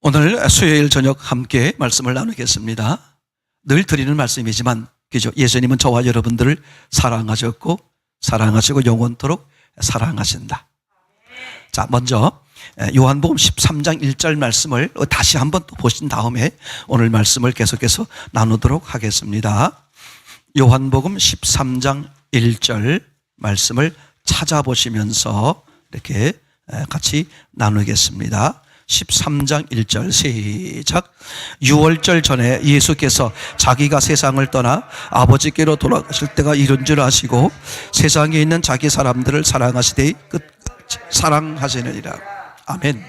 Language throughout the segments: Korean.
오늘 수요일 저녁 함께 말씀을 나누겠습니다. 늘 드리는 말씀이지만 그죠? 예수님은 저와 여러분들을 사랑하셨고 사랑하시고 영원토록 사랑하신다. 자, 먼저 요한복음 13장 1절 말씀을 다시 한번 또 보신 다음에 오늘 말씀을 계속해서 나누도록 하겠습니다. 요한복음 13장 1절 말씀을 찾아보시면서 이렇게 같이 나누겠습니다. 13장 1절 시작. 유월절 전에 예수께서 자기가 세상을 떠나 아버지께로 돌아가실 때가 이른 줄 아시고 세상에 있는 자기 사람들을 사랑하시되 끝까지 사랑하시느니라. 아멘.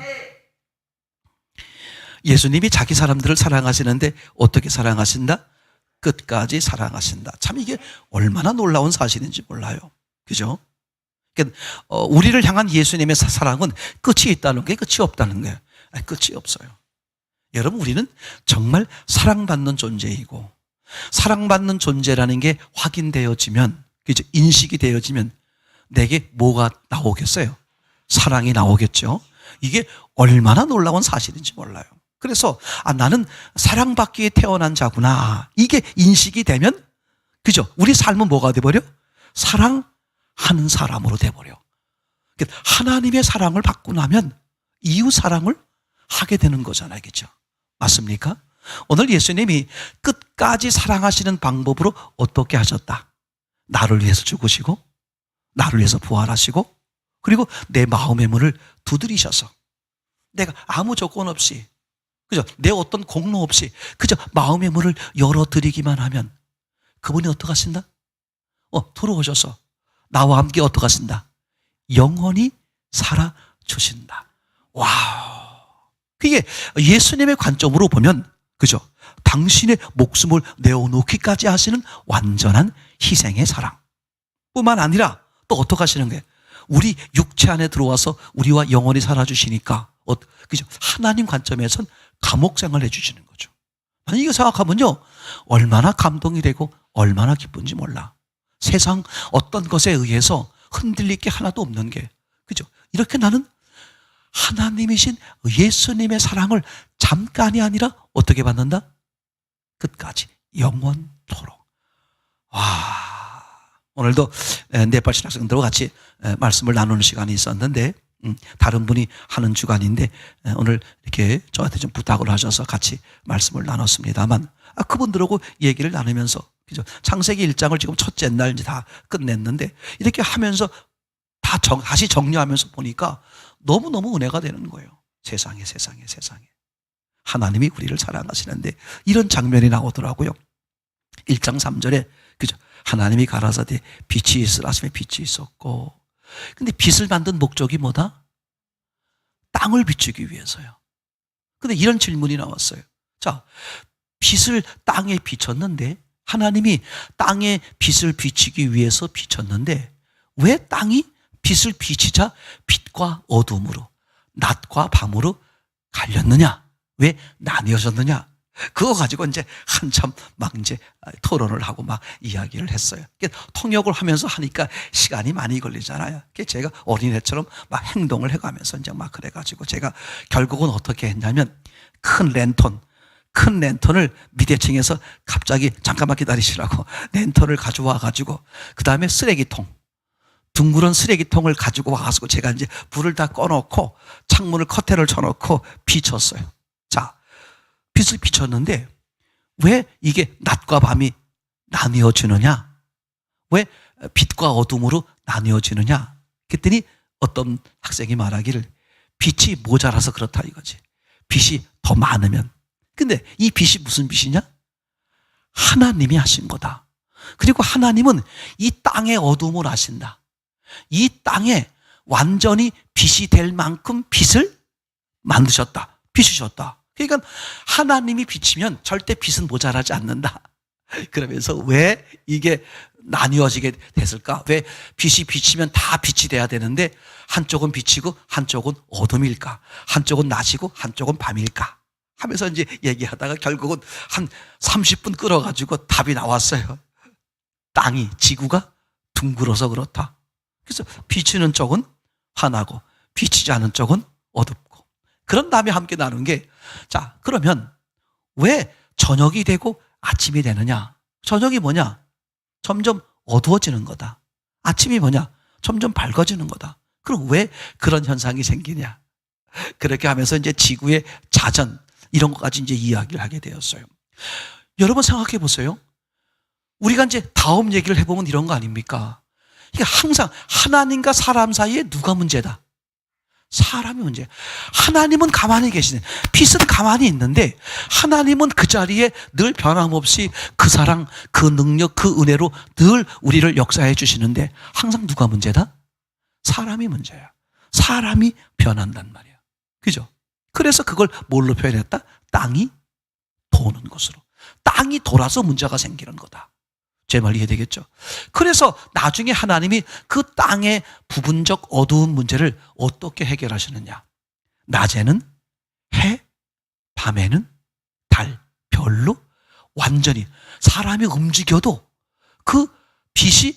예수님이 자기 사람들을 사랑하시는데 어떻게 사랑하신다? 끝까지 사랑하신다. 참 이게 얼마나 놀라운 사실인지 몰라요. 그죠? 그러니까 우리를 향한 예수님의 사랑은 끝이 있다는 게 끝이 없다는 거예요. 끝이 없어요. 여러분, 우리는 정말 사랑받는 존재이고 사랑받는 존재라는 게 확인되어지면, 그죠? 인식이 되어지면 내게 뭐가 나오겠어요? 사랑이 나오겠죠. 이게 얼마나 놀라운 사실인지 몰라요. 그래서 나는 사랑받기에 태어난 자구나, 이게 인식이 되면, 그죠? 우리 삶은 뭐가 돼버려? 사랑하는 사람으로 돼버려. 하나님의 사랑을 받고 나면 이웃 사랑을 하게 되는 거잖아요. 그렇죠? 맞습니까? 오늘 예수님이 끝까지 사랑하시는 방법으로 어떻게 하셨다? 나를 위해서 죽으시고 나를 위해서 부활하시고 그리고 내 마음의 문을 두드리셔서 내가 아무 조건 없이, 그죠? 내 어떤 공로 없이 그저 마음의 문을 열어드리기만 하면 그분이 어떻게 하신다? 들어오셔서 나와 함께 어떻게 하신다? 영원히 살아주신다. 와우. 그게 예수님의 관점으로 보면, 그죠? 당신의 목숨을 내어놓기까지 하시는 완전한 희생의 사랑 뿐만 아니라 또 어떻게 하시는 거예요? 우리 육체 안에 들어와서 우리와 영원히 살아주시니까, 그죠? 하나님 관점에선 감옥생활 해주시는 거죠. 아니, 이거 생각하면요, 얼마나 감동이 되고 얼마나 기쁜지 몰라. 세상 어떤 것에 의해서 흔들릴 게 하나도 없는 게, 그죠? 이렇게 나는 하나님이신 예수님의 사랑을 잠깐이 아니라 어떻게 받는다? 끝까지, 영원토록. 와, 오늘도 네팔 신학생들과 같이 말씀을 나누는 시간이 있었는데, 다른 분이 하는 주간인데 오늘 이렇게 저한테 좀 부탁을 하셔서 같이 말씀을 나눴습니다만, 그분들하고 얘기를 나누면서, 그죠? 창세기 1장을 지금 첫째 날 이제 다 끝냈는데 이렇게 하면서 다시 정리하면서 보니까 너무너무 은혜가 되는 거예요. 세상에 하나님이 우리를 사랑하시는데 이런 장면이 나오더라고요. 1장 3절에, 그죠? 하나님이 가라사대 빛이 있으라 하시면 빛이 있었고, 근데 빛을 만든 목적이 뭐다? 땅을 비추기 위해서요. 근데 이런 질문이 나왔어요. 자, 빛을 땅에 비췄는데, 하나님이 땅에 빛을 비추기 위해서 비췄는데 왜 땅이 빛을 비치자 빛과 어둠으로, 낮과 밤으로 갈렸느냐? 왜 나뉘어졌느냐? 그거 가지고 이제 한참 막 이제 토론을 하고 막 이야기를 했어요. 통역을 하면서 하니까 시간이 많이 걸리잖아요. 제가 어린애처럼 막 행동을 해가면서 이제 막 그래가지고 제가 결국은 어떻게 했냐면 큰 랜턴을 미대층에서 갑자기 잠깐만 기다리시라고 랜턴을 가져와가지고 그 다음에 둥그런 쓰레기통을 가지고 와가지고 제가 이제 불을 다 꺼놓고 창문을 커튼을 쳐놓고 비췄어요. 자, 빛을 비췄는데 왜 이게 낮과 밤이 나뉘어지느냐? 왜 빛과 어둠으로 나뉘어지느냐? 그랬더니 어떤 학생이 말하기를 빛이 모자라서 그렇다 이거지. 빛이 더 많으면. 근데 이 빛이 무슨 빛이냐? 하나님이 하신 거다. 그리고 하나님은 이 땅의 어둠을 아신다. 이 땅에 완전히 빛이 될 만큼 빛을 만드셨다. 비추셨다. 그러니까 하나님이 비치면 절대 빛은 모자라지 않는다. 그러면서 왜 이게 나뉘어지게 됐을까? 왜 빛이 비치면 다 빛이 돼야 되는데 한쪽은 빛이고 한쪽은 어둠일까? 한쪽은 낮이고 한쪽은 밤일까? 하면서 이제 얘기하다가 결국은 한 30분 끌어가지고 답이 나왔어요. 지구가 둥글어서 그렇다. 그래서 비치는 쪽은 환하고 비치지 않은 쪽은 어둡고, 그런 다음에 함께 나눈 게, 자, 그러면 왜 저녁이 되고 아침이 되느냐? 저녁이 뭐냐? 점점 어두워지는 거다. 아침이 뭐냐? 점점 밝아지는 거다. 그럼 왜 그런 현상이 생기냐? 그렇게 하면서 이제 지구의 자전, 이런 것까지 이제 이야기를 하게 되었어요. 여러분 생각해 보세요. 우리가 이제 다음 얘기를 해보면 이런 거 아닙니까? 이게 항상 하나님과 사람 사이에 누가 문제다? 사람이 문제예요. 하나님은 가만히 계시네. 빛은 가만히 있는데 하나님은 그 자리에 늘 변함없이 그 사랑, 그 능력, 그 은혜로 늘 우리를 역사해 주시는데 항상 누가 문제다? 사람이 문제야. 사람이 변한단 말이야. 그죠? 그래서 그걸 뭘로 표현했다? 땅이 도는 것으로. 땅이 돌아서 문제가 생기는 거다. 제 말 이해되겠죠? 그래서 나중에 하나님이 그 땅의 부분적 어두운 문제를 어떻게 해결하시느냐. 낮에는 해, 밤에는 달, 별로 완전히 사람이 움직여도 그 빛이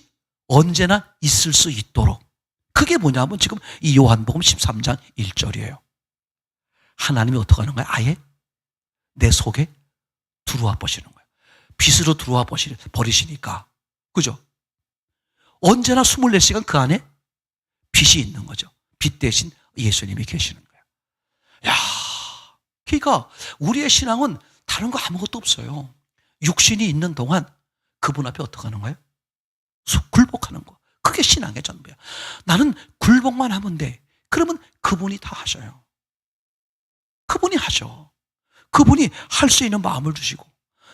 언제나 있을 수 있도록. 그게 뭐냐면 지금 이 요한복음 13장 1절이에요. 하나님이 어떻게 하는 거야? 아예 내 속에 들어와 보시는 거예요. 빛으로 들어와 버리시니까. 그죠? 언제나 24시간 그 안에 빛이 있는 거죠. 빛 대신 예수님이 계시는 거예요. 야, 그러니까 우리의 신앙은 다른 거 아무것도 없어요. 육신이 있는 동안 그분 앞에 어떻게 하는 거예요? 굴복하는 거. 그게 신앙의 전부야. 나는 굴복만 하면 돼. 그러면 그분이 다 하셔요. 그분이 하셔. 그분이 할 수 있는 마음을 주시고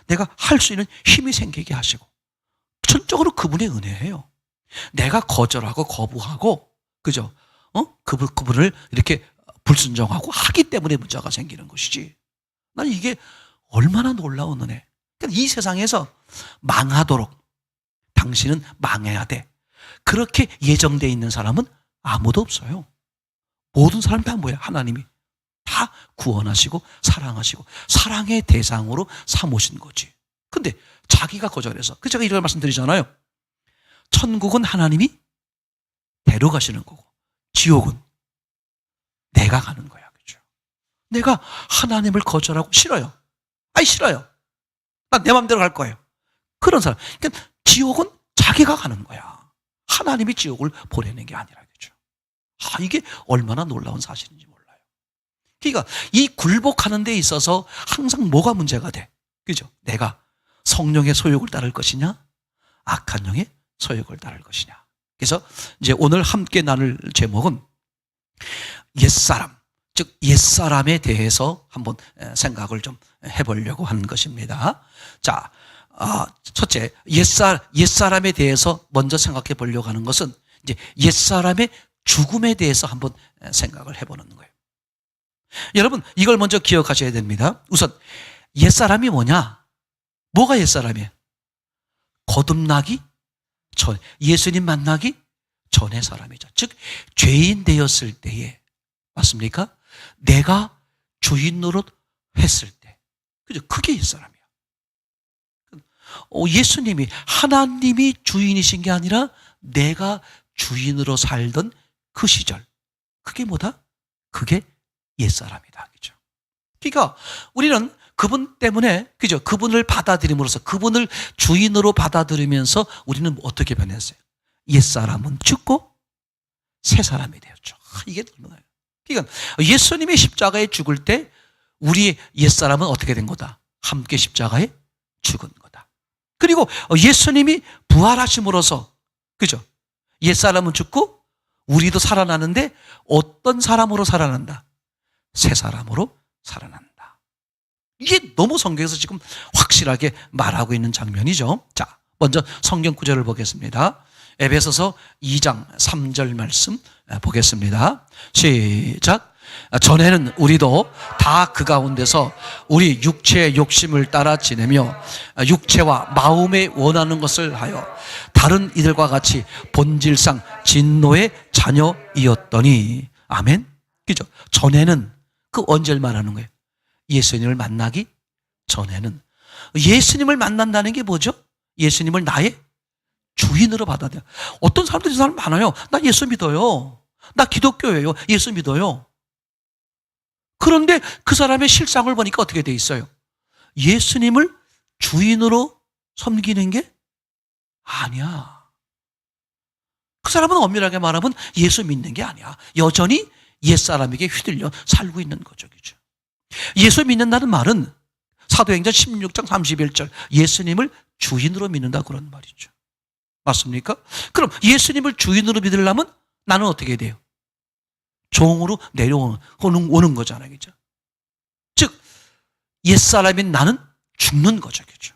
내가 할 수 있는 힘이 생기게 하시고 전적으로 그분의 은혜예요. 내가 거절하고 거부하고 그죠? 그분을 이렇게 불순종하고 하기 때문에 문제가 생기는 것이지. 난 이게 얼마나 놀라운 은혜. 그러니까 이 세상에서 망하도록 당신은 망해야 돼. 그렇게 예정되어 있는 사람은 아무도 없어요. 모든 사람 다 뭐야? 하나님이 다 구원하시고 사랑하시고 사랑의 대상으로 삼으신 거지. 근데 자기가 거절해서, 제가 이런 말씀드리잖아요. 천국은 하나님이 데려가시는 거고 지옥은 내가 가는 거야. 그죠? 내가 하나님을 거절하고 싫어요. 싫어요. 난 내 마음대로 갈 거예요. 그런 사람. 그러니까 지옥은 자기가 가는 거야. 하나님이 지옥을 보내는 게 아니라. 그죠? 이게 얼마나 놀라운 사실인지 몰라요. 그러니까 이 굴복하는 데 있어서 항상 뭐가 문제가 돼? 그죠? 내가 성령의 소욕을 따를 것이냐? 악한 영의 소욕을 따를 것이냐? 그래서 이제 오늘 함께 나눌 제목은 옛사람, 즉 옛사람에 대해서 한번 생각을 좀 해보려고 하는 것입니다. 자, 첫째, 옛사람에 대해서 먼저 생각해 보려고 하는 것은 이제 옛사람의 죽음에 대해서 한번 생각을 해보는 거예요. 여러분, 이걸 먼저 기억하셔야 됩니다. 우선 옛사람이 뭐냐? 뭐가 옛사람이에요? 거듭나기 전, 예수님 만나기 전의 사람이죠. 즉 죄인 되었을 때에, 맞습니까? 내가 주인 노릇 했을 때, 그죠? 그게 옛사람이야. 예수님이, 하나님이 주인이신 게 아니라 내가 주인으로 살던 그 시절, 그게 뭐다? 그게 옛사람이다. 그죠? 그러니까 우리는 그분 때문에, 그죠? 그분을 받아들임으로써, 그분을 주인으로 받아들이면서 우리는 어떻게 변했어요? 옛사람은 죽고 새 사람이 되었죠. 이게 얼마나. 그러니까 예수님이 십자가에 죽을 때 우리의 옛사람은 어떻게 된 거다? 함께 십자가에 죽은 거다. 그리고 예수님이 부활하심으로써, 그죠? 옛사람은 죽고 우리도 살아나는데 어떤 사람으로 살아난다? 새 사람으로 살아난다. 이게 너무 성경에서 지금 확실하게 말하고 있는 장면이죠. 자, 먼저 성경 구절을 보겠습니다. 에베소서 2장 3절 말씀 보겠습니다. 시작. 전에는 우리도 다 그 가운데서 우리 육체의 욕심을 따라 지내며 육체와 마음에 원하는 것을 하여 다른 이들과 같이 본질상 진노의 자녀이었더니. 아멘. 그죠? 전에는, 그 언제를 말하는 거예요? 예수님을 만나기 전에는. 예수님을 만난다는 게 뭐죠? 예수님을 나의 주인으로 받아들여. 어떤 사람들이, 사람 많아요. 나 예수 믿어요. 나 기독교예요. 예수 믿어요. 그런데 그 사람의 실상을 보니까 어떻게 돼 있어요? 예수님을 주인으로 섬기는 게 아니야. 그 사람은 엄밀하게 말하면 예수 믿는 게 아니야. 여전히 옛사람에게 휘둘려 살고 있는 거죠. 그죠? 예수 믿는다는 말은 사도행전 16장 31절 예수님을 주인으로 믿는다 그런 말이죠. 맞습니까? 그럼 예수님을 주인으로 믿으려면 나는 어떻게 해야 돼요? 종으로 내려오는 거잖아요. 그죠? 즉 옛사람인 나는 죽는 거죠. 그죠?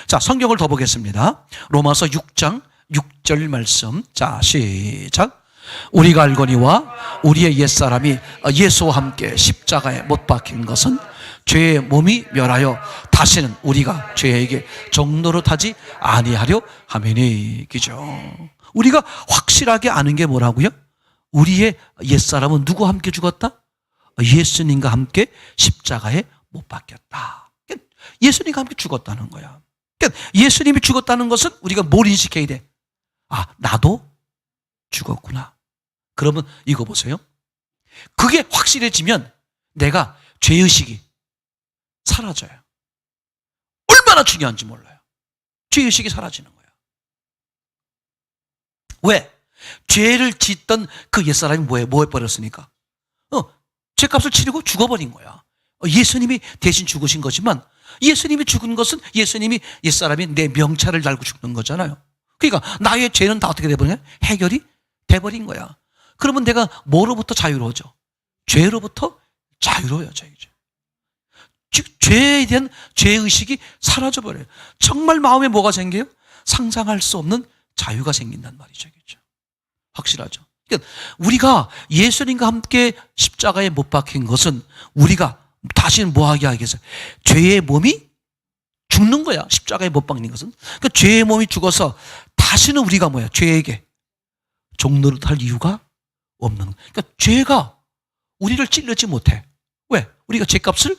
자, 성경을 더 보겠습니다. 로마서 6장 6절 말씀. 자, 시작. 우리가 알거니와 우리의 옛사람이 예수와 함께 십자가에 못 박힌 것은 죄의 몸이 멸하여 다시는 우리가 죄에게 종노릇하지 아니하려 함이니. 그죠? 우리가 확실하게 아는 게 뭐라고요? 우리의 옛사람은 누구와 함께 죽었다? 예수님과 함께 십자가에 못 박혔다. 예수님과 함께 죽었다는 거야. 예수님이 죽었다는 것은 우리가 뭘 인식해야 돼? 아, 나도 죽었구나. 그러면 이거 보세요. 그게 확실해지면 내가 죄의식이 사라져요. 얼마나 중요한지 몰라요. 죄의식이 사라지는 거야. 왜? 죄를 짓던 그 옛사람이 뭐 해버렸으니까? 죄값을 치르고 죽어버린 거야. 예수님이 대신 죽으신 거지만 예수님이 죽은 것은 예수님이 옛사람이 내 명찰을 달고 죽는 거잖아요. 그러니까 나의 죄는 다 어떻게 돼버리냐? 해결이 돼버린 거야. 그러면 내가 뭐로부터 자유로워져? 죄로부터 자유로워져. 즉 죄에 대한 죄의식이 사라져버려요. 정말 마음에 뭐가 생겨요? 상상할 수 없는 자유가 생긴단 말이죠. 그렇죠? 확실하죠. 그러니까 우리가 예수님과 함께 십자가에 못 박힌 것은 우리가 다시는 뭐하게 하겠어요? 죄의 몸이 죽는 거야. 십자가에 못 박는 것은. 그러니까 죄의 몸이 죽어서 다시는 우리가 뭐야? 죄에게 종노릇할 이유가 없는. 그러니까 죄가 우리를 찔르지 못해. 왜? 우리가 죄값을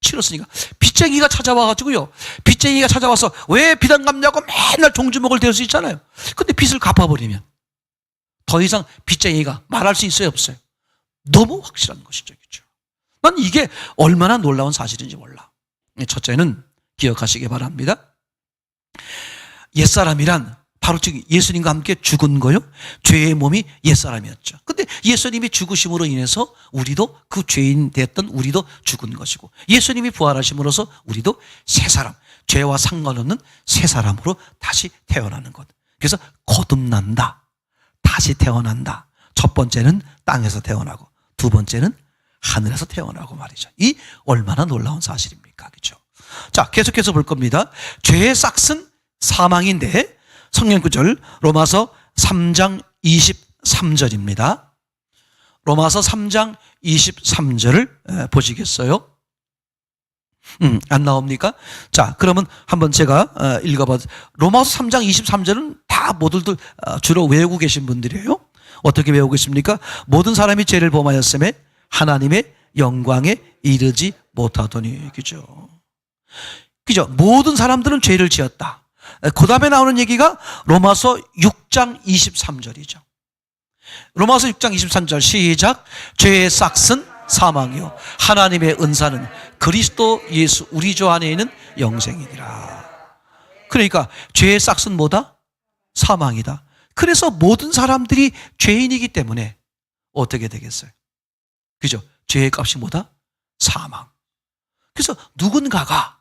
치렀으니까. 빚쟁이가 찾아와가지고요. 빚쟁이가 찾아와서 왜 빚 안 갚냐고 맨날 종주먹을 댈 수 있잖아요. 근데 빚을 갚아버리면 더 이상 빚쟁이가 말할 수 있어요, 없어요? 너무 확실한 것이죠. 그렇죠? 난 이게 얼마나 놀라운 사실인지 몰라. 첫째는 기억하시기 바랍니다. 옛사람이란 바로 지금 예수님과 함께 죽은 거요. 죄의 몸이 옛사람이었죠. 근데 예수님이 죽으심으로 인해서 우리도 그 죄인 됐던 우리도 죽은 것이고 예수님이 부활하심으로써 우리도 새 사람, 죄와 상관없는 새 사람으로 다시 태어나는 것. 그래서 거듭난다. 다시 태어난다. 첫 번째는 땅에서 태어나고 두 번째는 하늘에서 태어나고 말이죠. 이 얼마나 놀라운 사실입니까? 그렇죠? 자, 계속해서 볼 겁니다. 죄의 싹은 사망인데 성경 구절 로마서 3장 23절입니다. 로마서 3장 23절을 보시겠어요? 안 나옵니까? 자, 그러면 한번 제가 읽어봐. 로마서 3장 23절은 다 모두들 주로 외우고 계신 분들이에요. 어떻게 외우고 있습니까? 모든 사람이 죄를 범하였음에 하나님의 영광에 이르지 못하더니. 그죠? 그죠? 모든 사람들은 죄를 지었다. 그 다음에 나오는 얘기가 로마서 6장 23절이죠. 로마서 6장 23절 시작. 죄의 싹은 사망이요 하나님의 은사는 그리스도 예수 우리 주 안에 있는 영생이니라. 그러니까 죄의 싹은 뭐다? 사망이다. 그래서 모든 사람들이 죄인이기 때문에 어떻게 되겠어요? 그죠? 죄의 값이 뭐다? 사망. 그래서 누군가가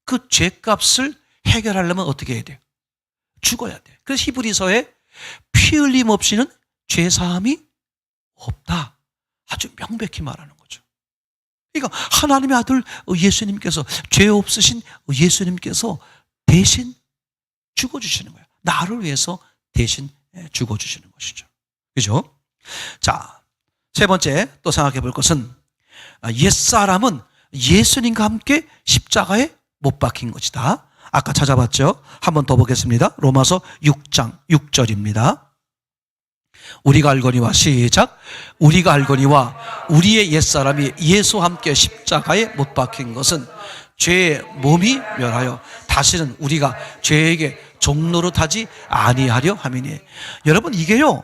그 죄값을 해결하려면 어떻게 해야 돼요? 죽어야 돼요. 그래서 히브리서에 피 흘림 없이는 죄 사함이 없다. 아주 명백히 말하는 거죠. 그러니까 하나님의 아들 예수님께서 죄 없으신 예수님께서 대신 죽어주시는 거예요. 나를 위해서 대신 죽어주시는 것이죠. 그죠? 자, 세 번째 또 생각해 볼 것은 옛사람은 예수님과 함께 십자가에 못 박힌 것이다. 아까 찾아봤죠? 한 번 더 보겠습니다. 로마서 6장 6절입니다. 우리가 알거니와 시작. 우리가 알거니와 우리의 옛사람이 예수와 함께 십자가에 못 박힌 것은 죄의 몸이 멸하여 다시는 우리가 죄에게 종노릇하지 아니하려 함이니. 여러분 이게요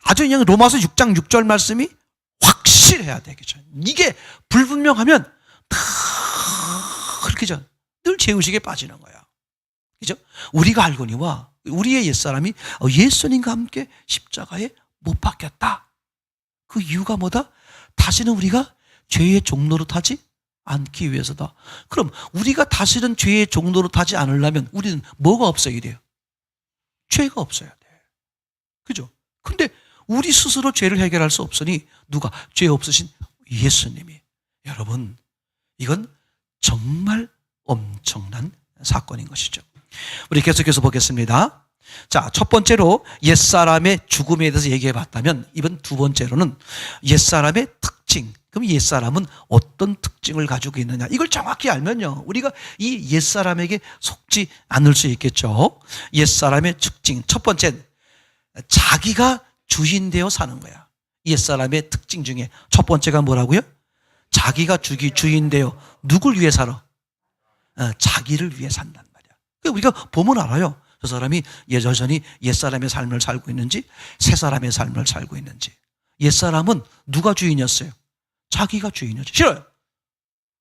아주 그냥 로마서 6장 6절 말씀이 확실해야 되겠죠. 이게 불분명하면 다 그렇게 늘 죄의식에 빠지는 거야. 그죠? 우리가 알거니와 우리의 옛사람이 예수님과 함께 십자가에 못 박혔다. 그 이유가 뭐다? 다시는 우리가 죄의 종노릇하지 않기 위해서다. 그럼 우리가 다시는 죄의 종노릇하지 않으려면 우리는 뭐가 없어야 돼요? 죄가 없어야 돼. 그죠? 근데 우리 스스로 죄를 해결할 수 없으니 누가? 죄 없으신 예수님이. 여러분, 이건 정말 엄청난 사건인 것이죠. 우리 계속해서 보겠습니다. 자, 첫 번째로 옛사람의 죽음에 대해서 얘기해 봤다면 이번 두 번째로는 옛사람의 특징. 그럼 옛사람은 어떤 특징을 가지고 있느냐. 이걸 정확히 알면요, 우리가 이 옛사람에게 속지 않을 수 있겠죠. 옛사람의 특징. 첫 번째는 자기가 주인 되어 사는 거야. 옛사람의 특징 중에 첫 번째가 뭐라고요? 자기가 주인 되어 누굴 위해 살아? 자기를 위해 산단 말이야. 우리가 보면 알아요. 저 사람이 여전히 옛사람의 삶을 살고 있는지 새사람의 삶을 살고 있는지. 옛사람은 누가 주인이었어요? 자기가 주인이었죠. 싫어요.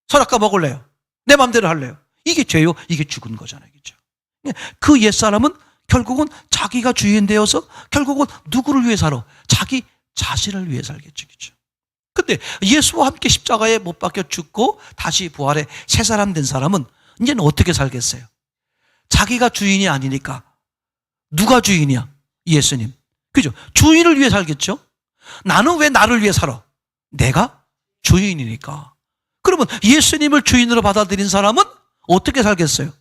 선악과 먹을래요. 내 마음대로 할래요. 이게 죄요. 이게 죽은 거잖아요. 그렇죠? 그 옛사람은 결국은 자기가 주인 되어서 결국은 누구를 위해 살아? 자기 자신을 위해 살겠죠. 그렇죠? 근데 예수와 함께 십자가에 못 박혀 죽고 다시 부활해 새 사람 된 사람은 이제는 어떻게 살겠어요? 자기가 주인이 아니니까 누가 주인이야? 예수님. 그죠? 주인을 위해 살겠죠? 나는 왜 나를 위해 살아? 내가 주인이니까. 그러면 예수님을 주인으로 받아들인 사람은 어떻게 살겠어요?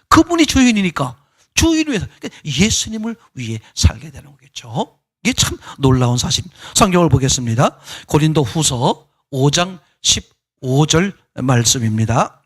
그분이 주인이니까 주인을 위해서, 예수님을 위해 살게 되는 거겠죠. 이게 참 놀라운 사실. 성경을 보겠습니다. 고린도 후서 5장 15절 말씀입니다.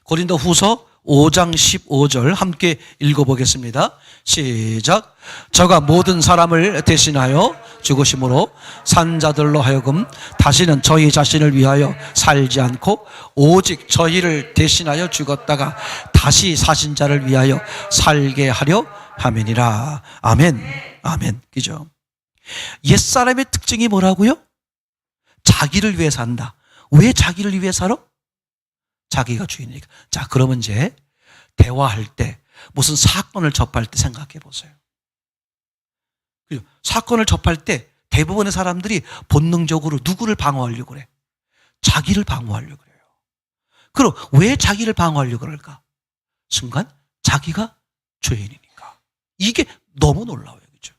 고린도 후서 5장 15절 함께 읽어보겠습니다. 시작. 저가 모든 사람을 대신하여 죽으심으로 산 자들로 하여금 다시는 저희 자신을 위하여 살지 않고 오직 저희를 대신하여 죽었다가 다시 사신 자를 위하여 살게 하려 함이니라. 아멘. 아멘. 그죠? 옛사람의 특징이 뭐라고요? 자기를 위해 산다. 왜 자기를 위해 살아? 자기가 주인이니까. 자, 그러면 이제 대화할 때 무슨 사건을 접할 때 생각해 보세요. 사건을 접할 때 대부분의 사람들이 본능적으로 누구를 방어하려고 그래? 자기를 방어하려고 그래요. 그럼 왜 자기를 방어하려고 그럴까? 순간 자기가 주인이니까. 이게 너무 놀라워요. 그죠?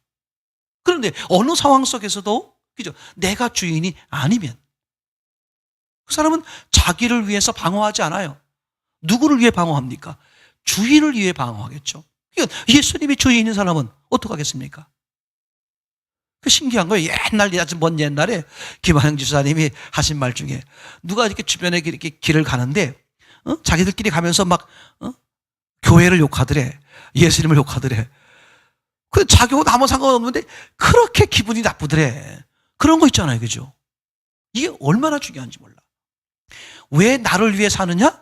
그런데 어느 상황 속에서도, 그죠? 내가 주인이 아니면 그 사람은 자기를 위해서 방어하지 않아요. 누구를 위해 방어합니까? 주인을 위해 방어하겠죠. 그러니까 예수님이 주인인 사람은 어떡하겠습니까? 그 신기한 거예요. 옛날, 아주 먼 옛날에 김한영 지사님이 하신 말 중에 누가 이렇게 주변에 이렇게 길을 가는데 자기들끼리 가면서 막 교회를 욕하더래. 예수님을 욕하더래. 그 자기하고 아무 상관없는데 그렇게 기분이 나쁘더래. 그런 거 있잖아요. 그죠? 이게 얼마나 중요한지 몰라. 왜 나를 위해 사느냐?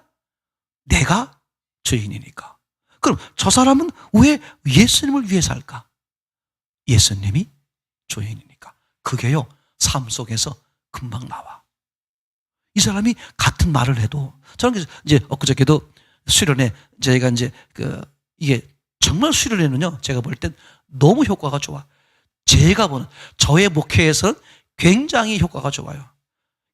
내가 주인이니까. 그럼 저 사람은 왜 예수님을 위해 살까? 예수님이 주인이니까. 그게요, 삶 속에서 금방 나와. 이 사람이 같은 말을 해도, 저는 이제 엊그저께도 수련회, 저희가 이제 이게 정말 수련회는요, 제가 볼 땐 너무 효과가 좋아. 제가 보는, 저의 목회에서는 굉장히 효과가 좋아요.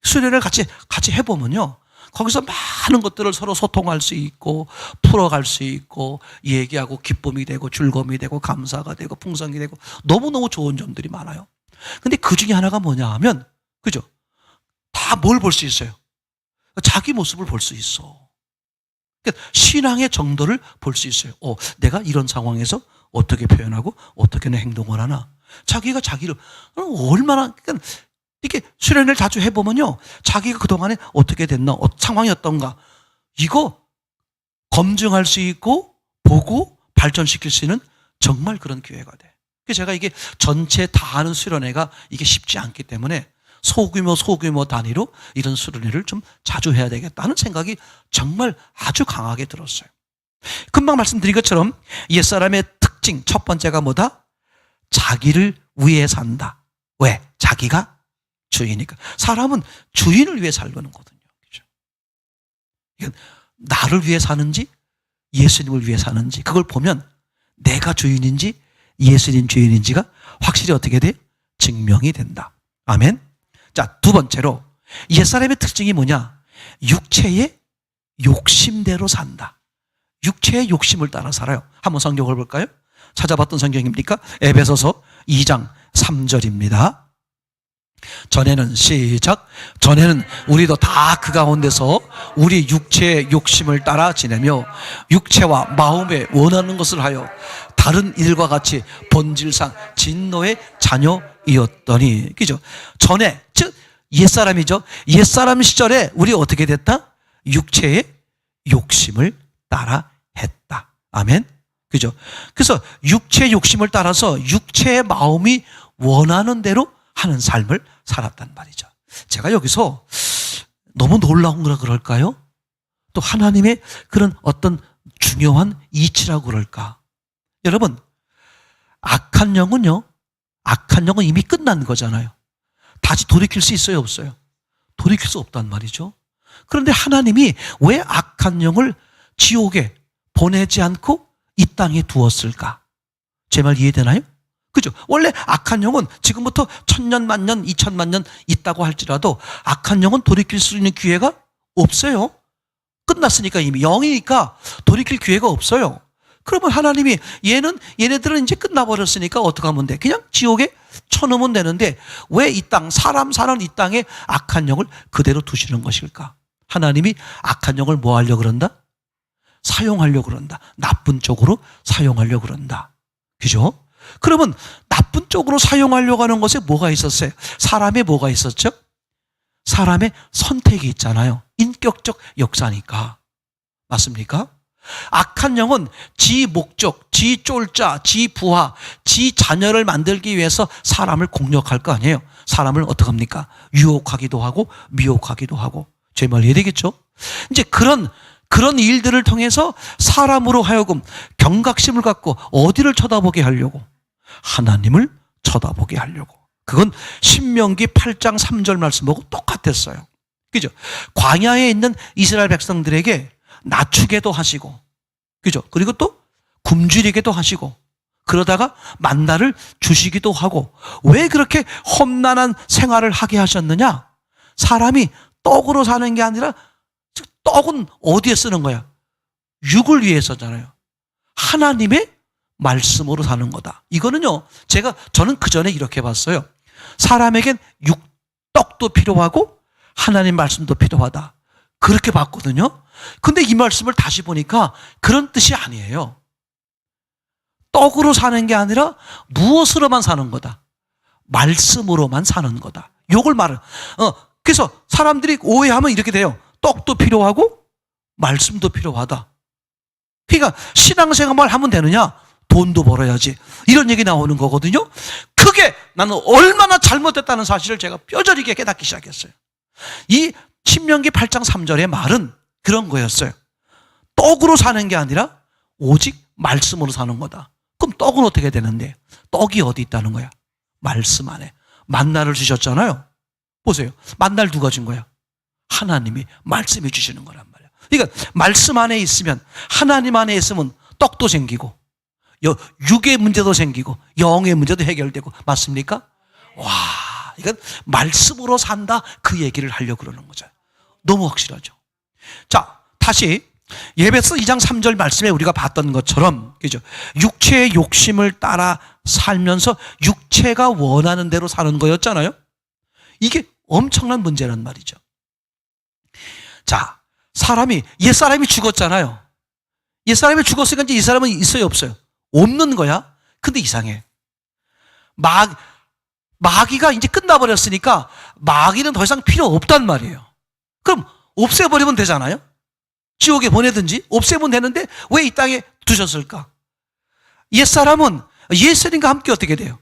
수련회를 같이 해보면요, 거기서 많은 것들을 서로 소통할 수 있고 풀어갈 수 있고 얘기하고 기쁨이 되고 즐거움이 되고 감사가 되고 풍성이 되고 너무너무 좋은 점들이 많아요. 근데 그 중에 하나가 뭐냐 하면, 그죠? 다 뭘 볼 수 있어요? 자기 모습을 볼 수 있어. 그러니까 신앙의 정도를 볼 수 있어요. 내가 이런 상황에서 어떻게 표현하고 어떻게 행동을 하나. 자기가 자기를 얼마나, 그러니까 이렇게 수련을 자주 해보면요, 자기가 그동안에 어떻게 됐나, 상황이 어떤가, 이거 검증할 수 있고 보고 발전시킬 수 있는 정말 그런 기회가 돼. 그래서 제가 이게 전체 다 하는 수련회가 이게 쉽지 않기 때문에 소규모 단위로 이런 수련회를 좀 자주 해야 되겠다는 생각이 정말 아주 강하게 들었어요. 금방 말씀드린 것처럼 옛사람의 특징 첫 번째가 뭐다? 자기를 위해 산다. 왜? 자기가 주인이니까. 사람은 주인을 위해 살는 거거든요. 그죠? 이건 나를 위해 사는지 예수님을 위해 사는지 그걸 보면 내가 주인인지 예수님 주인인지가 확실히 어떻게 돼요? 증명이 된다. 아멘. 자, 두 번째로 옛사람의 특징이 뭐냐? 육체의 욕심대로 산다. 육체의 욕심을 따라 살아요. 한번 성경을 볼까요? 찾아봤던 성경입니까? 에베소서 2장 3절입니다. 전에는 시작. 전에는 우리도 다 그 가운데서 우리 육체의 욕심을 따라 지내며 육체와 마음에 원하는 것을 하여 다른 일과 같이 본질상 진노의 자녀이었더니, 그죠? 전에, 즉 옛사람이죠. 옛사람 시절에 우리 어떻게 됐다? 육체의 욕심을 따라 했다. 아멘. 그죠? 그래서 육체의 욕심을 따라서 육체의 마음이 원하는 대로 하는 삶을 살았단 말이죠. 제가 여기서 너무 놀라운 거라 그럴까요? 또 하나님의 그런 어떤 중요한 이치라고 그럴까? 여러분, 악한 영은 이미 끝난 거잖아요. 다시 돌이킬 수 있어요, 없어요? 돌이킬 수 없단 말이죠. 그런데 하나님이 왜 악한 영을 지옥에 보내지 않고 이 땅에 두었을까? 제 말 이해되나요? 그죠? 원래 악한 영은 지금부터 1000년, 만년, 2000만 년 있다고 할지라도 악한 영은 돌이킬 수 있는 기회가 없어요. 끝났으니까 이미 영이니까 돌이킬 기회가 없어요. 그러면 하나님이 얘네들은 이제 끝나버렸으니까 어떻게 하면 돼? 그냥 지옥에 쳐넣으면 되는데 왜 이 땅, 사람 사는 이 땅에 악한 영을 그대로 두시는 것일까? 하나님이 악한 영을 뭐 하려고 그런다? 사용하려고 그런다. 나쁜 쪽으로 사용하려고 그런다. 그죠? 그러면 나쁜 쪽으로 사용하려고 하는 것에 뭐가 있었어요? 사람의 뭐가 있었죠? 사람의 선택이 있잖아요. 인격적 역사니까. 맞습니까? 악한 영은 지 목적, 지 쫄자, 지 부하, 지 자녀를 만들기 위해서 사람을 공격할 거 아니에요. 사람을 어떻게 합니까? 유혹하기도 하고 미혹하기도 하고. 제 말 이해되겠죠? 이제 그런 일들을 통해서 사람으로 하여금 경각심을 갖고 어디를 쳐다보게 하려고? 하나님을 쳐다보게 하려고. 그건 신명기 8장 3절 말씀하고 똑같았어요. 그죠? 광야에 있는 이스라엘 백성들에게 낮추게도 하시고, 그죠? 그리고 또 굶주리게도 하시고, 그러다가 만나를 주시기도 하고. 왜 그렇게 험난한 생활을 하게 하셨느냐? 사람이 떡으로 사는 게 아니라, 떡은 어디에 쓰는 거야? 육을 위해서잖아요. 하나님의 말씀으로 사는 거다. 이거는요, 저는 그 전에 이렇게 봤어요. 사람에겐 떡도 필요하고 하나님 말씀도 필요하다. 그렇게 봤거든요. 근데 이 말씀을 다시 보니까 그런 뜻이 아니에요. 떡으로 사는 게 아니라 무엇으로만 사는 거다? 말씀으로만 사는 거다. 요걸 그래서 사람들이 오해하면 이렇게 돼요. 떡도 필요하고 말씀도 필요하다. 그러니까 신앙생활만 하면 되느냐? 돈도 벌어야지. 이런 얘기 나오는 거거든요. 그게 나는 얼마나 잘못됐다는 사실을 제가 뼈저리게 깨닫기 시작했어요. 이 신명기 8장 3절의 말은 그런 거였어요. 떡으로 사는 게 아니라 오직 말씀으로 사는 거다. 그럼 떡은 어떻게 되는데? 떡이 어디 있다는 거야? 말씀 안에. 만나를 주셨잖아요. 보세요. 만나를 누가 준 거야? 하나님이 말씀해 주시는 거란 말이야. 그러니까 말씀 안에 있으면, 하나님 안에 있으면 떡도 생기고 육의 문제도 생기고 영의 문제도 해결되고. 맞습니까? 와, 이건 말씀으로 산다, 그 얘기를 하려고 그러는 거죠. 너무 확실하죠. 자, 다시 에베소 2장 3절 말씀에 우리가 봤던 것처럼, 그죠? 육체의 욕심을 따라 살면서 육체가 원하는 대로 사는 거였잖아요. 이게 엄청난 문제란 말이죠. 자, 옛사람이 죽었잖아요. 옛사람이 죽었으니까 이제 이 사람은 있어요, 없어요? 없는 거야. 근데 이상해. 마귀가 이제 끝나버렸으니까 마귀는 더 이상 필요 없단 말이에요. 그럼 없애버리면 되잖아요. 지옥에 보내든지 없애면 되는데 왜 이 땅에 두셨을까? 옛사람은 예수님과 함께 어떻게 돼요?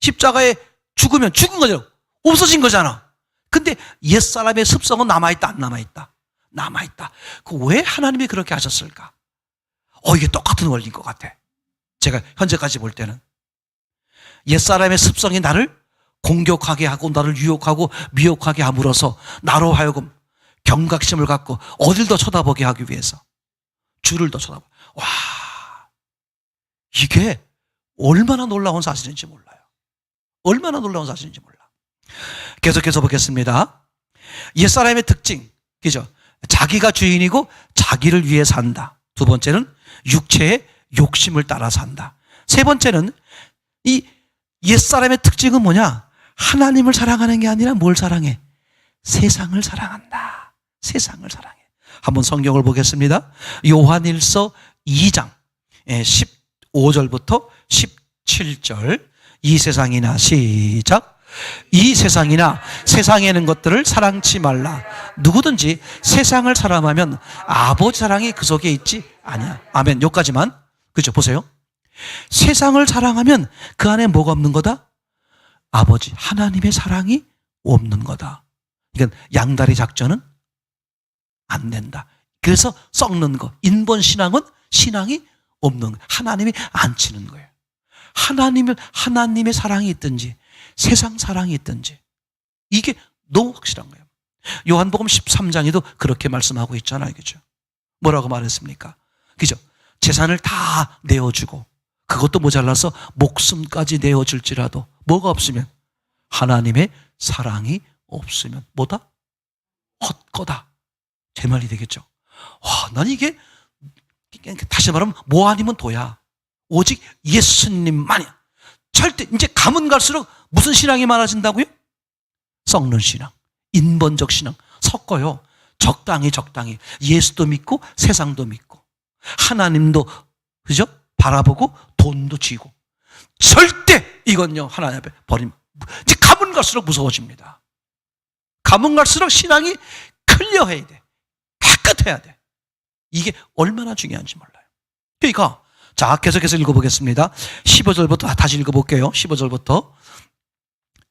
십자가에 죽으면 죽은 거죠. 없어진 거잖아. 근데 옛사람의 습성은 남아있다, 안 남아있다? 남아있다. 왜 하나님이 그렇게 하셨을까? 이게 똑같은 원리인 것 같아. 제가 현재까지 볼 때는 옛사람의 습성이 나를 공격하게 하고 나를 유혹하고 미혹하게 함으로써 나로 하여금 경각심을 갖고 어딜 더 쳐다보게 하기 위해서 주를 더 쳐다봐. 와, 이게 얼마나 놀라운 사실인지 몰라요. 얼마나 놀라운 사실인지 몰라. 계속해서 보겠습니다. 옛사람의 특징, 그죠? 자기가 주인이고 자기를 위해 산다. 두 번째는 육체의 욕심을 따라 산다. 세 번째는 이 옛사람의 특징은 뭐냐? 하나님을 사랑하는 게 아니라 뭘 사랑해? 세상을 사랑한다. 세상을 사랑해. 한번 성경을 보겠습니다. 요한일서 2장 15절부터 17절. 이 세상이나 시작. 이 세상이나 세상에 있는 것들을 사랑치 말라. 누구든지 세상을 사랑하면 아버지 사랑이 그 속에 있지 아니야. 아멘. 여기까지만. 그죠? 보세요. 세상을 사랑하면 그 안에 뭐가 없는 거다? 아버지 하나님의 사랑이 없는 거다. 그러니까 양다리 작전은 안 된다. 그래서 썩는 거. 인본 신앙은 신앙이 없는 거. 하나님이 안 치는 거예요. 하나님의 사랑이 있든지 세상 사랑이 있든지 이게 너무 확실한 거예요. 요한복음 13장에도 그렇게 말씀하고 있잖아요. 그죠? 뭐라고 말했습니까? 그죠? 재산을 다 내어주고 그것도 모자라서 목숨까지 내어줄지라도 뭐가 없으면 하나님의 사랑이 없으면 뭐다? 헛거다. 제 말이 되겠죠? 와, 난 이게 다시 말하면 뭐 아니면 도야. 오직 예수님만이야. 절대 이제 가면 갈수록 무슨 신앙이 많아진다고요? 썩는 신앙, 인본적 신앙 섞어요. 적당히 예수도 믿고 세상도 믿고 하나님도 그죠? 바라보고 돈도 쥐고 절대 이건요 하나님 앞에 버리면 이제 가면 갈수록 무서워집니다. 가면 갈수록 신앙이 클리어해야 돼. 깨끗해야 돼. 이게 얼마나 중요한지 몰라요. 그러니까 자, 계속해서 읽어보겠습니다. 15절부터 다시 읽어볼게요. 15절부터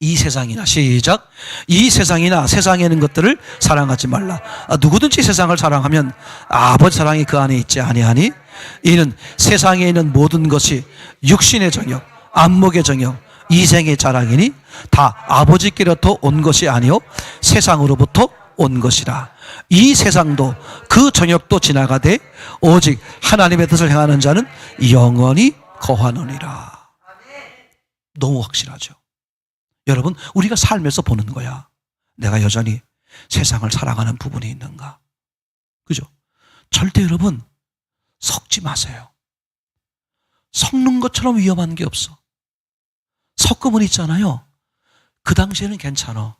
이 세상이나 시작. 이 세상이나 세상에 있는 것들을 사랑하지 말라. 누구든지 세상을 사랑하면 아버지 사랑이 그 안에 있지 아니하니 이는 세상에 있는 모든 것이 육신의 정욕, 안목의 정욕, 이생의 자랑이니 다 아버지께로부터 온 것이 아니요 세상으로부터 온 것이라. 이 세상도 그 정욕도 지나가되 오직 하나님의 뜻을 행하는 자는 영원히 거하느니라. 너무 확실하죠. 여러분, 우리가 삶에서 보는 거야. 내가 여전히 세상을 사랑하는 부분이 있는가? 그죠? 절대 여러분 섞지 마세요. 섞는 것처럼 위험한 게 없어. 섞으면 있잖아요. 그 당시에는 괜찮아.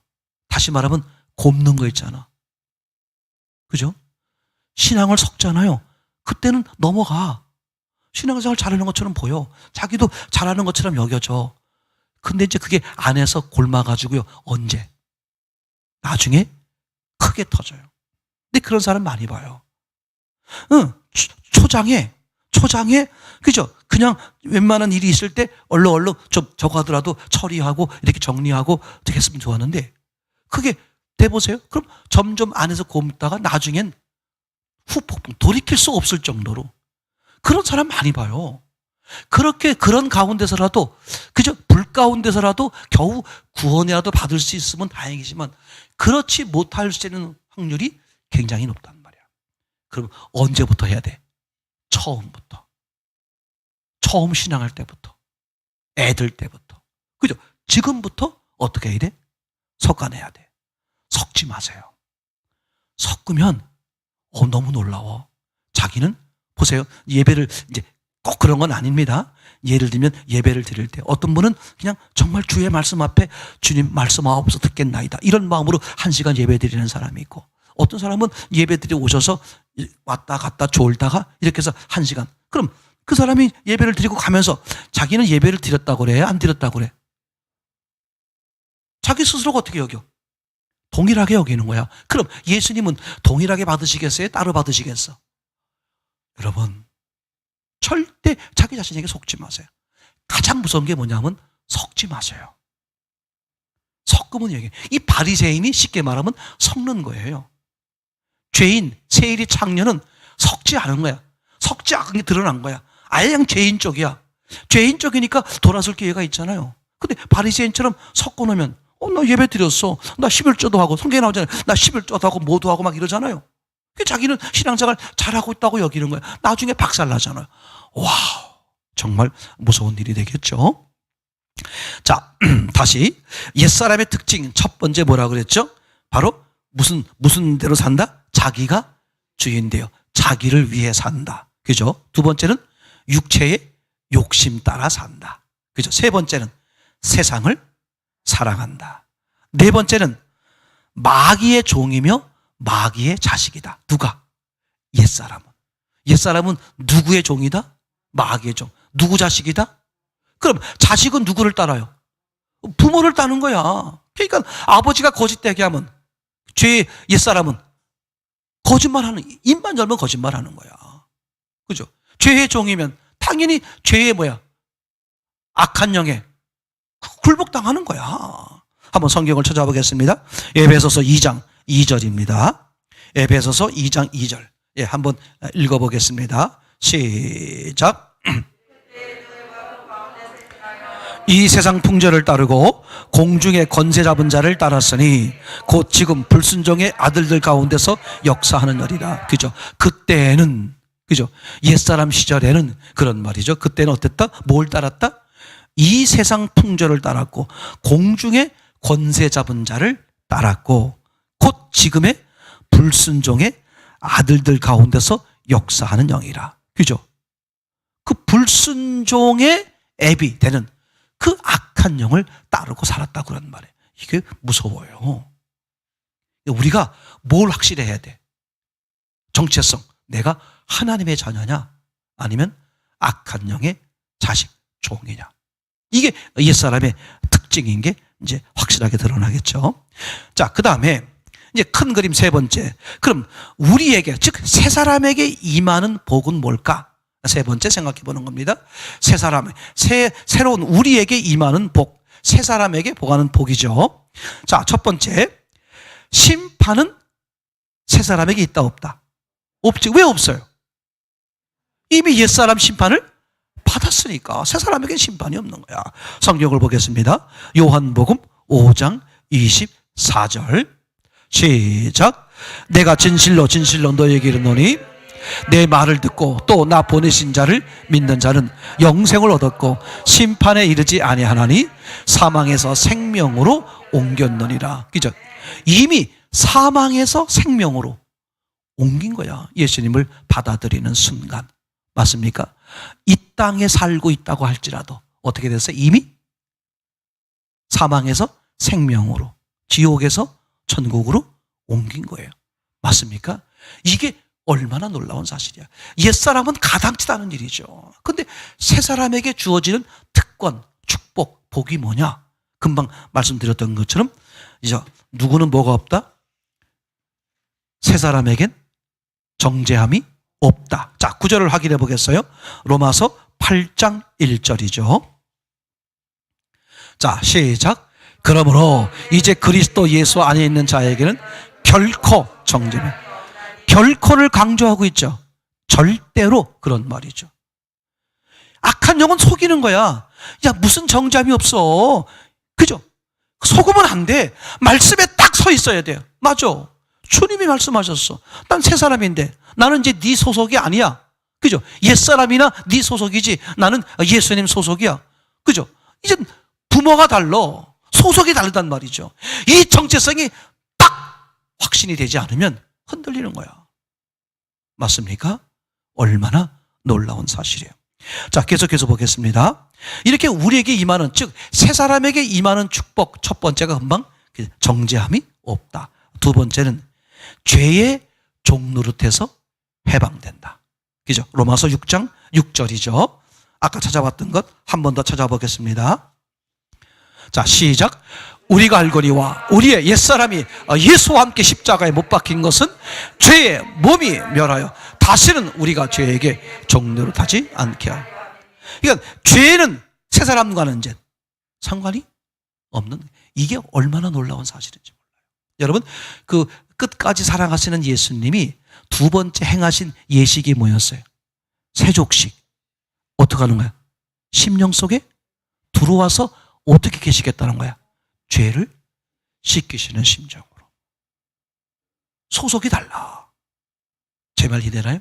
다시 말하면 곱는 거 있잖아. 그죠? 신앙을 섞잖아요. 그때는 넘어가. 신앙생활 잘하는 것처럼 보여. 자기도 잘하는 것처럼 여겨져. 근데 이제 그게 안에서 골마가지고요. 언제? 나중에 크게 터져요. 근데 그런 사람 많이 봐요. 응, 초장에, 그죠? 그냥 웬만한 일이 있을 때 얼른 좀 저거 하더라도 처리하고 이렇게 정리하고 이렇게 했으면 좋았는데 그게 돼보세요. 그럼 점점 안에서 곰다가 나중엔 후폭풍 돌이킬 수 없을 정도로 그런 사람 많이 봐요. 그렇게 그런 가운데서라도 그저 불 가운데서라도 겨우 구원이라도 받을 수 있으면 다행이지만 그렇지 못할 수 있는 확률이 굉장히 높단 말이야. 그럼 언제부터 해야 돼? 처음부터. 처음 신앙할 때부터. 애들 때부터. 그죠? 지금부터 어떻게 해야 돼? 섞어내야 돼. 섞지 마세요. 섞으면 너무 놀라워. 자기는 보세요. 예배를 이제 꼭 그런 건 아닙니다. 예를 들면 예배를 드릴 때 어떤 분은 그냥 정말 주의 말씀 앞에 주님 말씀하옵소서 듣겠나이다 이런 마음으로 1시간 예배 드리는 사람이 있고 어떤 사람은 예배 드리러 오셔서 왔다 갔다 졸다가 이렇게 해서 1시간. 그럼 그 사람이 예배를 드리고 가면서 자기는 예배를 드렸다고 그래? 안 드렸다고 그래? 자기 스스로가 어떻게 여겨? 동일하게 여기는 거야. 그럼 예수님은 동일하게 받으시겠어요? 따로 받으시겠어? 여러분 절대 자기 자신에게 속지 마세요. 가장 무서운 게 뭐냐면 섞지 마세요. 섞으면 여기 이 바리새인이 쉽게 말하면 섞는 거예요. 죄인 세일이 창녀는 섞지 않은 거야. 섞지 않은 게 드러난 거야. 아예 그냥 죄인 쪽이야. 죄인 쪽이니까 돌아설 기회가 있잖아요. 근데 바리새인처럼 섞어 놓으면 나 예배 드렸어. 나 11조도 하고 성경에 나오잖아요. 나 11조도 하고 모두 하고 막 이러잖아요. 자기는 신앙생활 잘하고 있다고 여기는 거예요. 나중에 박살나잖아요. 와우, 정말 무서운 일이 되겠죠. 자, 다시 옛사람의 특징 첫 번째 뭐라 그랬죠? 바로 무슨 대로 산다? 자기가 주인되어 자기를 위해 산다. 그죠? 두 번째는 육체의 욕심 따라 산다. 그죠? 세 번째는 세상을 사랑한다. 네 번째는 마귀의 종이며 마귀의 자식이다. 누가? 옛사람은 누구의 종이다? 마귀의 종. 누구 자식이다? 그럼 자식은 누구를 따라요? 부모를 따는 거야. 그러니까 아버지가 거짓되게 하면 죄의 옛사람은 거짓말하는, 입만 열면 거짓말하는 거야. 그죠? 죄의 종이면 당연히 죄의 악한 영에 굴복당하는 거야. 한번 성경을 찾아보겠습니다. 에베소서 2장 2절입니다. 에베소서 2장 2절. 예, 한번 읽어보겠습니다. 시작. 이 세상 풍조를 따르고 공중의 권세 잡은 자를 따랐으니 곧 지금 불순종의 아들들 가운데서 역사하느니라. 그죠? 그때는, 그죠? 옛사람 시절에는 그런 말이죠. 그때는 어땠다? 뭘 따랐다? 이 세상 풍조를 따랐고 공중의 권세 잡은 자를 따랐고 곧 지금의 불순종의 아들들 가운데서 역사하는 영이라. 그죠? 그 불순종의 앱이 되는 그 악한 영을 따르고 살았다 그런 말이에요. 이게 무서워요. 우리가 뭘 확실히 해야 돼? 정체성. 내가 하나님의 자녀냐 아니면 악한 영의 자식, 종이냐. 이게 옛사람의 특징인 게 이제 확실하게 드러나겠죠. 자, 그 다음에 이제 큰 그림 세 번째. 그럼 우리에게, 즉 새 사람에게 임하는 복은 뭘까? 세 번째 생각해 보는 겁니다. 새로운 우리에게 임하는 복, 새 사람에게 복하는 복이죠. 자, 첫 번째, 심판은 새 사람에게 있다 없다? 없지. 왜 없어요? 이미 옛사람 심판을 받았으니까 새 사람에게 심판이 없는 거야. 성경을 보겠습니다. 요한복음 5장 24절 시작. 내가 진실로 너에게 이르노니 내 말을 듣고 또 나 보내신 자를 믿는 자는 영생을 얻었고 심판에 이르지 아니하나니 사망에서 생명으로 옮겼느니라. 그죠? 이미 사망에서 생명으로 옮긴 거야. 예수님을 받아들이는 순간. 맞습니까? 이 땅에 살고 있다고 할지라도 어떻게 됐어요? 이미 사망에서 생명으로, 지옥에서 천국으로 옮긴 거예요. 맞습니까? 이게 얼마나 놀라운 사실이야. 옛사람은 가당치도 않은 일이죠. 근데 새 사람에게 주어지는 특권, 축복, 복이 뭐냐? 금방 말씀드렸던 것처럼 이제 누구는 뭐가 없다? 새 사람에겐 정죄함이 없다. 자, 9절을 확인해 보겠어요. 로마서 8장 1절이죠. 자, 시작. 그러므로 이제 그리스도 예수 안에 있는 자에게는 결코 정죄는, 결코를 강조하고 있죠. 절대로 그런 말이죠. 악한 영은 속이는 거야. 야, 무슨 정죄함이 없어. 그죠? 속으면 안 돼. 말씀에 딱 서 있어야 돼요. 맞아. 주님이 말씀하셨어. 난 새 사람인데 나는 이제 네 소속이 아니야. 그죠? 옛사람이나 네 소속이지 나는 예수님 소속이야. 그죠? 이제 부모가 달라. 소속이 다르단 말이죠. 이 정체성이 딱 확신이 되지 않으면 흔들리는 거야. 맞습니까? 얼마나 놀라운 사실이에요. 자, 계속해서 보겠습니다. 이렇게 우리에게 임하는, 즉 새 사람에게 임하는 축복, 첫 번째가 금방 정죄함이 없다. 두 번째는 죄의 종노릇에서 해방된다. 그죠? 로마서 6장 6절이죠. 아까 찾아봤던 것 한 번 더 찾아보겠습니다. 자, 시작. 우리가 알거니와 우리의 옛사람이 예수와 함께 십자가에 못 박힌 것은 죄의 몸이 멸하여 다시는 우리가 죄에게 종노릇하지 않게 하라. 그러니까 죄는 새 사람과는 이제 상관이 없는, 이게 얼마나 놀라운 사실인지 몰라요. 여러분, 그 끝까지 사랑하시는 예수님이 두 번째 행하신 예식이 뭐였어요? 세족식. 어떻게 하는 거야? 심령 속에 들어와서 어떻게 계시겠다는 거야? 죄를 씻기시는 심정으로. 소속이 달라. 제 말 이해되나요?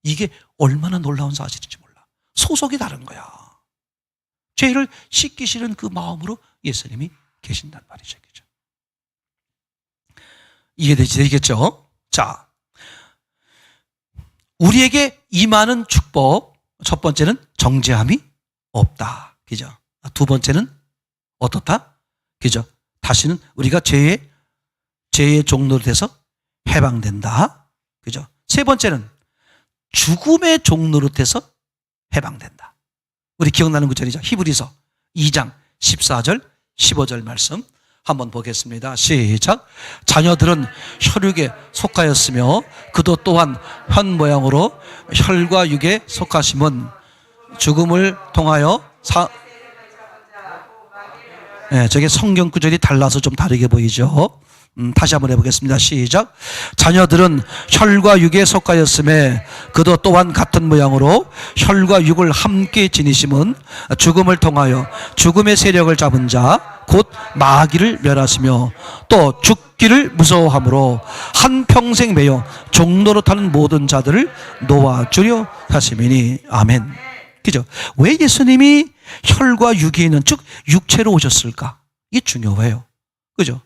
이게 얼마나 놀라운 사실인지 몰라. 소속이 다른 거야. 죄를 씻기시는 그 마음으로 예수님이 계신단 말이죠. 그죠? 이해되시겠죠? 자, 우리에게 임하는 축복, 첫 번째는 정죄함이 없다. 그죠? 두 번째는 어떻다? 그죠? 다시는 우리가 죄의 종로로 돼서 해방된다. 그죠? 세 번째는 죽음의 종로로 돼서 해방된다. 우리 기억나는 구절이죠. 히브리서 2장 14절 15절 말씀 한번 보겠습니다. 시작. 자녀들은 혈육에 속하였으며 그도 또한 현 모양으로 혈과 육에 속하심은 죽음을 통하여 저게 성경 구절이 달라서 좀 다르게 보이죠. 다시 한번 해보겠습니다. 시작. 자녀들은 혈과 육에 속하였음에 그도 또한 같은 모양으로 혈과 육을 함께 지니심은 죽음을 통하여 죽음의 세력을 잡은 자 곧 마귀를 멸하시며 또 죽기를 무서워함으로 한평생 매여 종로로 타는 모든 자들을 놓아주려 하심이니. 아멘. 그죠? 왜 예수님이 혈과 육이 있는, 즉 육체로 오셨을까? 이게 중요해요. 그죠?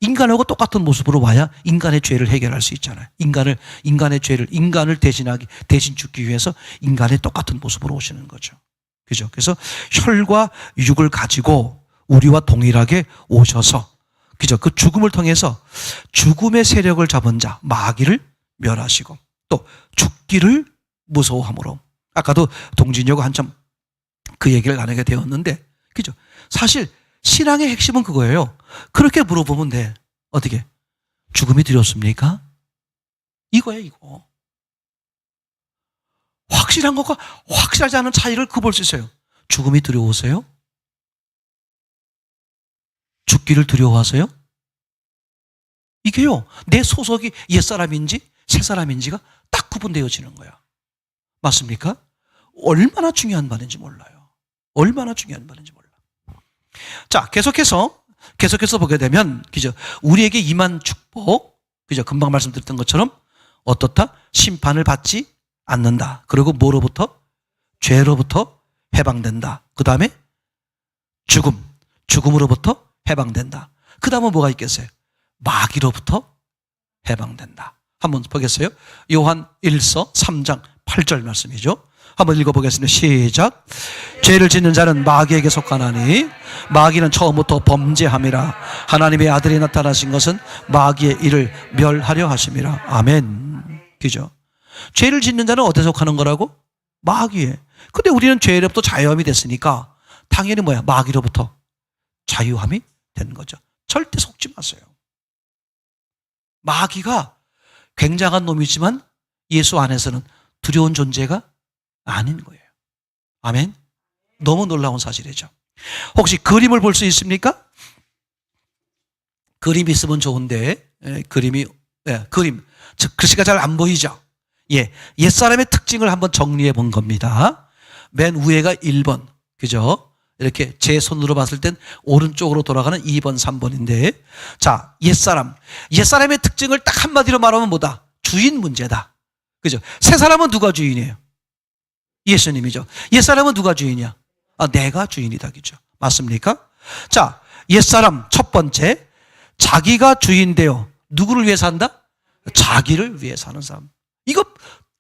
인간하고 똑같은 모습으로 와야 인간의 죄를 해결할 수 있잖아요. 인간을 대신 죽기 위해서 인간의 똑같은 모습으로 오시는 거죠. 그죠? 그래서 혈과 육을 가지고 우리와 동일하게 오셔서, 그죠? 그 죽음을 통해서 죽음의 세력을 잡은 자, 마귀를 멸하시고 또 죽기를 무서워함으로. 아까도 동진이하고 한참 그 얘기를 나누게 되었는데, 그죠? 사실 신앙의 핵심은 그거예요. 그렇게 물어보면 돼. 어떻게? 죽음이 두렵습니까? 이거예요, 이거. 확실한 것과 확실하지 않은 차이를 볼 수 있어요. 죽음이 두려우세요? 죽기를 두려워하세요? 이게요, 내 소속이 옛사람인지 새사람인지가 딱 구분되어지는 거야. 맞습니까? 얼마나 중요한 말인지 몰라요. 얼마나 중요한 말인지 몰라. 자, 계속해서 보게 되면, 그죠? 우리에게 임한 축복, 그죠? 금방 말씀드렸던 것처럼 어떻다? 심판을 받지 않는다. 그리고 뭐로부터? 죄로부터 해방된다. 그 다음에 죽음으로부터 해방된다. 그 다음은 뭐가 있겠어요? 마귀로부터 해방된다. 한번 보겠어요? 요한 1서 3장 8절 말씀이죠. 한번 읽어보겠습니다. 시작. 죄를 짓는 자는 마귀에게 속하나니 마귀는 처음부터 범죄함이라. 하나님의 아들이 나타나신 것은 마귀의 일을 멸하려 하심이라. 아멘. 그죠? 죄를 짓는 자는 어디에 속하는 거라고? 마귀에. 근데 우리는 죄로부터 자유함이 됐으니까 당연히 뭐야? 마귀로부터 자유함이 되는 거죠. 절대 속지 마세요. 마귀가 굉장한 놈이지만 예수 안에서는 두려운 존재가 아닌 거예요. 아멘. 너무 놀라운 사실이죠. 혹시 그림을 볼 수 있습니까? 그림이 있으면 좋은데, 그림, 즉 글씨가 잘 안 보이죠. 옛사람의 특징을 한번 정리해 본 겁니다. 맨 위에가 1번, 그죠? 이렇게 제 손으로 봤을 땐 오른쪽으로 돌아가는 2번, 3번인데, 자, 옛사람의 특징을 딱 한마디로 말하면 뭐다? 주인 문제다. 그죠? 새 사람은 누가 주인이에요? 예수님이죠. 옛사람은 누가 주인이야? 내가 주인이다. 그죠? 맞습니까? 자, 옛사람 첫 번째, 자기가 주인 되어 누구를 위해 산다? 자기를 위해 사는 사람. 이거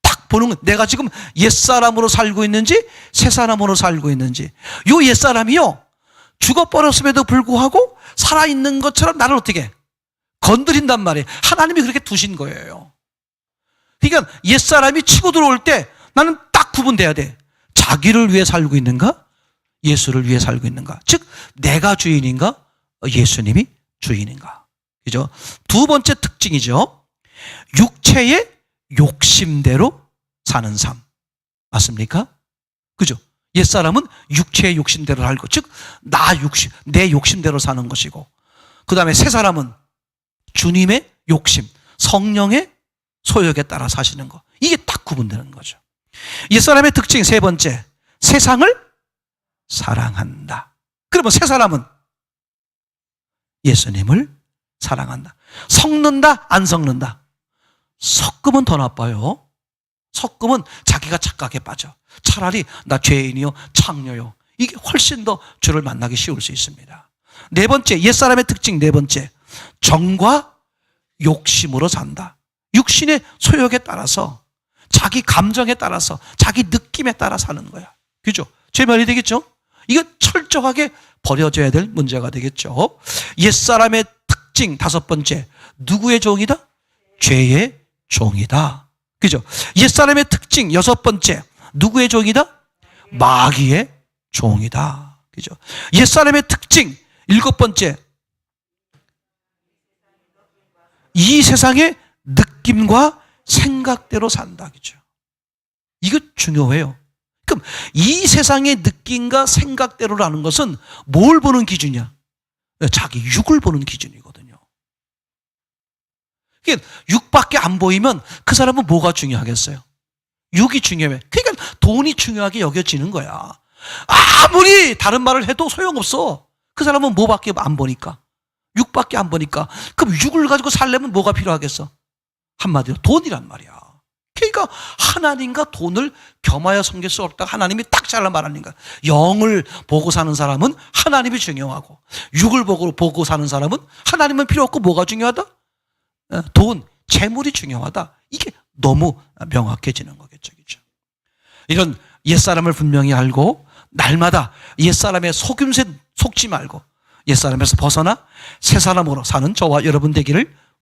딱 보는 건 내가 지금 옛사람으로 살고 있는지 새 사람으로 살고 있는지. 요 옛사람이요, 죽어버렸음에도 불구하고 살아있는 것처럼 나를 어떻게 건드린단 말이에요. 하나님이 그렇게 두신 거예요. 그러니까 옛사람이 치고 들어올 때 나는 딱 구분돼야 돼. 자기를 위해 살고 있는가? 예수를 위해 살고 있는가? 즉 내가 주인인가? 예수님이 주인인가? 그죠? 두 번째 특징이죠. 육체의 욕심대로 사는 삶. 맞습니까? 그죠? 옛사람은 육체의 욕심대로 살고, 즉 내 욕심대로 사는 것이고, 그 다음에 새 사람은 주님의 욕심, 성령의 소욕에 따라 사시는 거. 이게 딱 구분되는 거죠. 옛사람의 특징 세 번째, 세상을 사랑한다. 그러면 새 사람은 예수님을 사랑한다. 섞는다, 안 섞는다? 섞으면 더 나빠요. 섞으면 자기가 착각에 빠져. 차라리 나 죄인이요, 창녀요. 이게 훨씬 더 주를 만나기 쉬울 수 있습니다. 네 번째, 옛사람의 특징 네 번째. 정과 욕심으로 산다. 육신의 소욕에 따라서, 자기 감정에 따라서, 자기 느낌에 따라 사는 거야. 그죠? 죄면이 되겠죠? 이거 철저하게 버려져야 될 문제가 되겠죠. 옛사람의 특징 다섯 번째. 누구의 종이다? 죄의 종이다. 그죠? 옛사람의 특징 여섯 번째. 누구의 종이다? 마귀의 종이다. 그죠? 옛사람의 특징 일곱 번째. 이 세상의 느낌과 생각대로 산다. 그죠? 이거 중요해요. 그럼 이 세상의 느낌과 생각대로라는 것은 뭘 보는 기준이야? 자기 육을 보는 기준이거든요. 육밖에 안 보이면 그 사람은 뭐가 중요하겠어요? 육이 중요해. 그러니까 돈이 중요하게 여겨지는 거야. 아무리 다른 말을 해도 소용없어. 그 사람은 뭐밖에 안 보니까. 육밖에 안 보니까. 그럼 육을 가지고 살려면 뭐가 필요하겠어? 한마디로 돈이란 말이야. 그러니까 하나님과 돈을 겸하여 섬길 수 없다. 하나님이 딱 잘라 말하니까. 영을 보고 사는 사람은 하나님이 중요하고, 육을 보고 사는 사람은 하나님은 필요 없고 뭐가 중요하다? 돈, 재물이 중요하다. 이게 너무 명확해지는 거겠죠. 그렇죠? 이런 옛사람을 분명히 알고 날마다 옛사람의 속임새 속지 말고 옛사람에서 벗어나 새사람으로 사는 저와 여러분 되기를